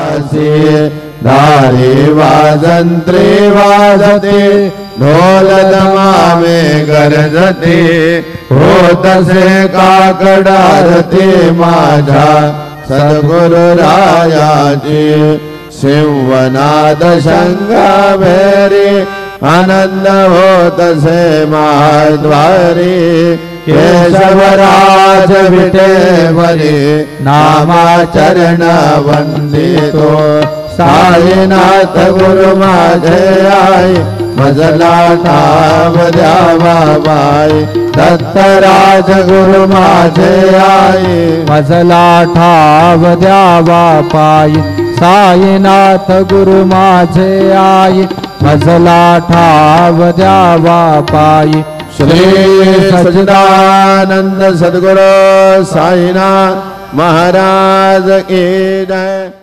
वासी धारी वाजंत्री वाजते ढोल दमामे गरजते होत से काकडारते माझ्या सद्गुरु रायाची शिवनाद शंगा भेरी आनंद होत से महाद्वारी केशवराज विटेवरी नामाचरण वंदितो साईनाथ गुरु माझे आई मजला ठाव द्यावा बाई दत्तराज गुरु माझे आई मजला ठाव द्यावा पायी साईनाथ गुरु माझे आई मजला ठाव द्यावा पायी श्री सच्चिदानंद सद्गुरु साईनाथ महाराज की जय।